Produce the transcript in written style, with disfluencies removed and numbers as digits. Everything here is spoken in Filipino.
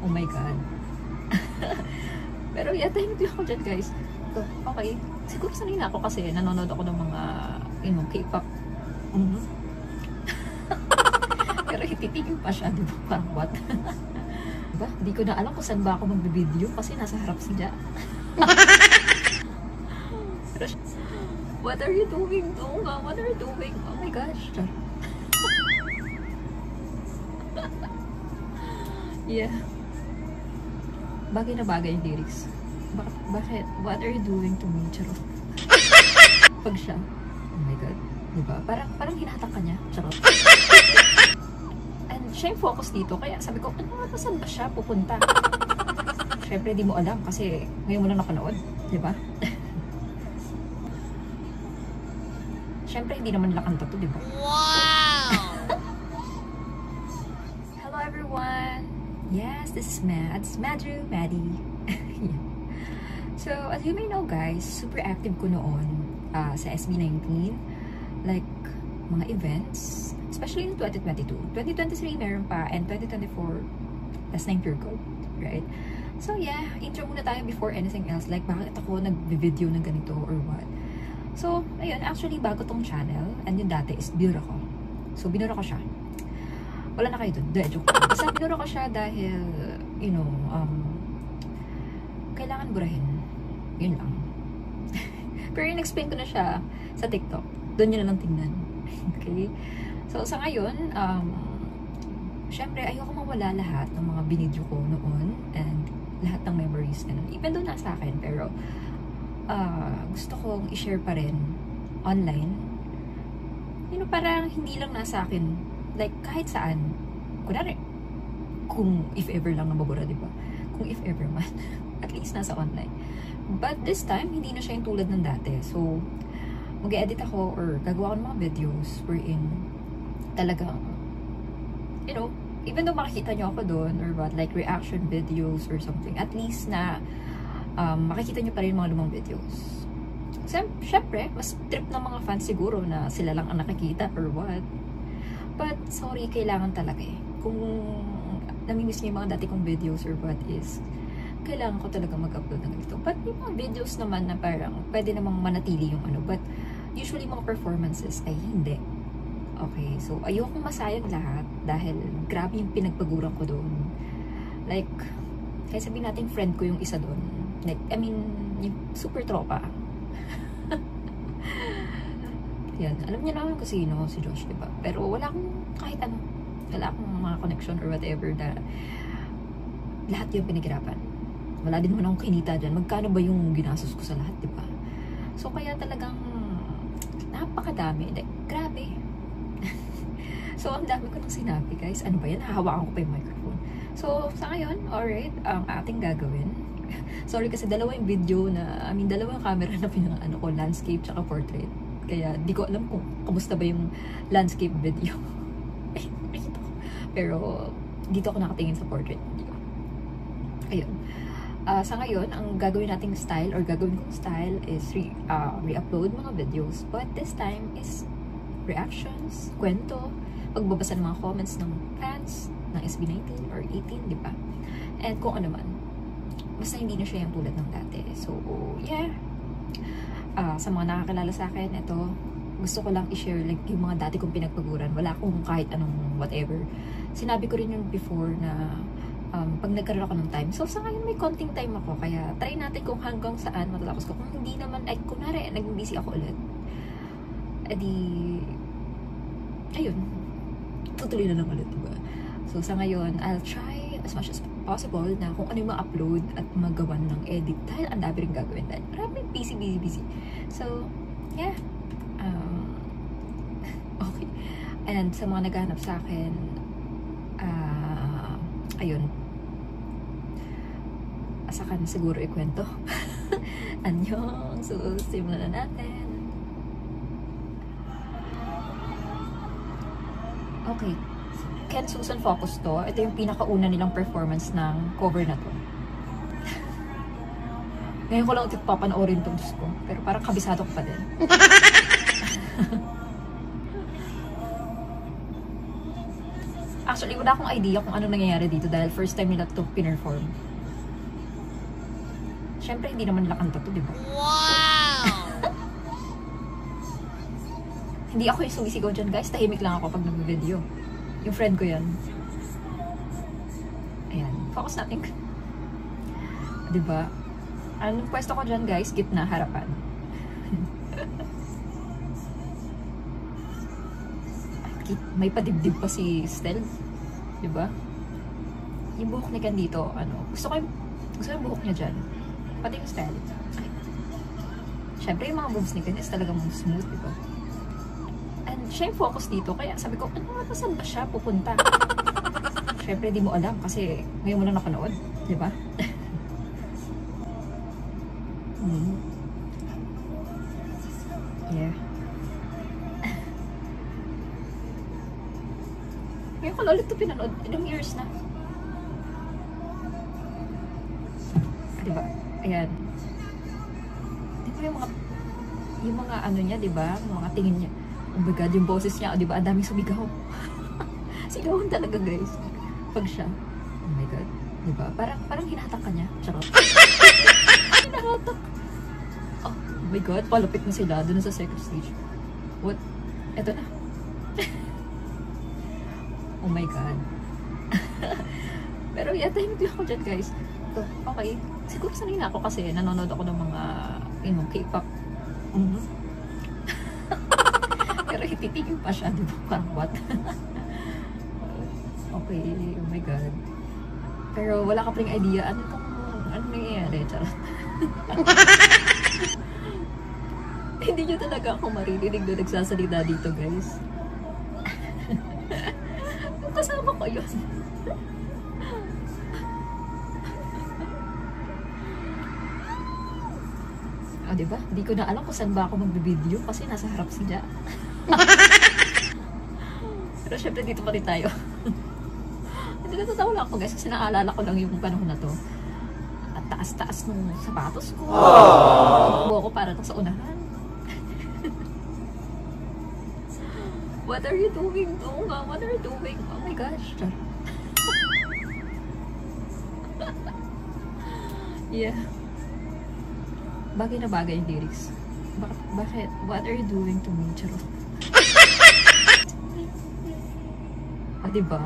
Oh my God. Pero yeah, tahimik lang ako dyan, guys. So, okay. Siguro sanay na ako kasi nanonood ako ng mga, you know, K-pop. Pero hititigil pa siya, di ba? Parang what? Diba? Di ko na alam kung saan ba ako magbe-video kasi nasa harap siya. What are you doing, Tonga? What are you doing? Oh my gosh. Yeah. Bagay na bagay yung lyrics. Bakit? What are you doing to me? Charot. Pag siya, oh my God. Diba? Parang hinatak ka niya. Charot. And siya yung focus dito. Kaya sabi ko, ano, saan ba siya pupunta? Siyempre, di mo alam kasi ngayon mo lang napanood. Diba? Siyempre, hindi naman lakanta to, diba? Wow! Hello, everyone! Yes, this is Mads. Maddie. Yeah. So, as you may know, guys, super active ko noon sa SB19. Like, mga events. Especially in 2022. 2023 meron pa, and 2024, last 9 year gold. Right? So, yeah, intro muna tayo before anything else. Like, bakit ako nag-video ng ganito or what? So, ayun, actually, bago tong channel, and yung dati is binura ko. So, binura ko siya. Wala na kayo dun. Joke. Basta binura ko siya dahil, you know, kailangan burahin. Yun lang. Pero in-explain ko na siya sa TikTok. Doon nyo na lang tingnan. Okay? So, sa ngayon, syempre, ayoko mawala lahat ng mga binidyo ko noon and lahat ng memories. Ganun. Even though nasa akin, pero gusto kong i-share pa rin online. You know, parang hindi lang nasa akin. Like, kahit saan. Kunwari, kung if ever lang na mabura, diba? Kung if ever man. At least nasa online. But this time, hindi na siya yung tulad ng dati. So, mag-edit ako or gagawa ko ng mga videos wherein talagang, you know, even though makikita nyo ako doon or what, like reaction videos or something, at least na makikita nyo pa rin mga lumang videos. Siyempre, mas trip ng mga fans siguro na sila lang ang nakikita or what. But, sorry, kailangan talaga eh. Kung namimiss niyo yung mga dati kong videos or what is, kailangan ko talaga mag-upload ng ganito. But, yung mga videos naman na parang pwede namang manatili yung ano. But, usually mga performances ay hindi. Okay, so ayokong masayang lahat dahil grabe yung pinagpaguran ko doon. Like, kaya sabihin natin friend ko yung isa doon. Like, I mean, yung super tropa. Yan, alam niya naman kung sino, si Josh, diba? Pero wala akong kahit ano, wala akong mga connection or whatever na lahat yung pinaghirapan. Wala din naman akong kinita dyan. Magkano ba yung ginastos ko sa lahat, diba? So, kaya talagang napakadami. Like, grabe. So, ang dami ko nang sinabi, guys. Ano ba yan? Hahawakan ko pa yung microphone. So, sa ngayon, alright, ang ating gagawin. Sorry kasi dalawa yung video na, dalawa yung camera na pinang-ano ko, landscape tsaka portrait. Kaya, di ko alam kung kamusta ba yung landscape video. Pero, dito ako nakatingin sa portrait video. Ayun. Sa ngayon, ang gagawin nating style or gagawin kong style is re-upload mga videos. But this time is reactions, kwento, pagbabasa ng mga comments ng fans ng SB19 or 18, di ba? And kung ano man. Basta hindi na siya yung tulad ng dati. So, yeah. Sa mga nakakilala sa akin, ito, gusto ko lang i-share like, yung mga dati kong pinagpaguran. Wala akong kahit anong whatever. Sinabi ko rin yung before na pag nagkaroon ako ng time. So, sa ngayon may konting time ako. Kaya, try natin kung hanggang saan matatapos ko. Kung hindi naman, ay, kunwari, naging busy ako ulit. Edi, ayun. Tutuloy na lang ulit, diba? So, sa ngayon, I'll try as much as possible na kung ano yung ma-upload at magawan ng edit. Dahil ang dami rin gagawin. Dahil marami busy. So, yeah. Okay. And sa mga naghahanap sa akin, ayun. Asakan siguro ikwento. Anyong. So, simulan na natin. Okay. Ken Susan Focus to. Ito yung pinakauna nilang performance ng cover na to. Ngayon ko lang ito papanoorin itong Diyos ko. Pero parang kabisado ko pa din. Actually, wala akong idea kung ano nangyayari dito dahil first time nila ito pinerform. Siyempre, hindi naman nila kanta to, di ba? Wow! Hindi ako yung sumisigaw dyan, guys. Tahimik lang ako pag nag-video. Yung friend ko yan. Ayan. Focus natin. Diba? Anong pwesto ko dyan, guys? Gitna, harapan. May padibdib pa si Stel. Diba? Yung buhok ni Ken dito, gusto ko yung buhok niya dyan. Pati yung style. Siyempre, yung mga moves ni Ken is talagang smooth, diba? And siya yung focus dito. Kaya sabi ko, ano nga, saan ba siya pupunta? Siyempre, di mo alam kasi ngayon mo lang napanood. Diba? Yeah. Ngayon ko ulit ito pinanood. Ilang years na. Diba? Ayan. Diba yung mga ano niya, diba? Yung mga tingin niya. Oh my God, yung boses niya, diba? Ang daming sumigaw. Sigawan talaga, guys. Pag siya. Oh my God. Diba? Parang hinahatak ka niya. Charot. Hinahatak. Oh my God. Palapit na sila. Doon sa second stage. What? Eto na. Oh my God. Pero yeah, tahimik lang ako dyan, guys. So, okay. Siguro sanay na ako kasi nanonood ako ng mga, K-pop. Pero hititigil pa siya, di ba? Parang what? Okay, oh my God. Pero wala ka pa ring idea, ano nangyayari? Charot. Hindi nyo talaga ako maririnig na nagsasalita dito, guys. Kasama ko yun. Oh, diba? Hindi ko na alam kung saan ba ako magbe-video kasi nasa harap sila. Pero syempre dito pa rin tayo. Hindi natatawa lang ako, guys, kasi naalala ko lang yung panahon na to. At taas-taas ng sapatos ko. Buo ko para sa unahan. What are you doing, Donga? What are you doing? Oh my gosh. Yeah. Bagay na bagay yung lyrics. Bakit? What are you doing to me? Charot. Ah, diba?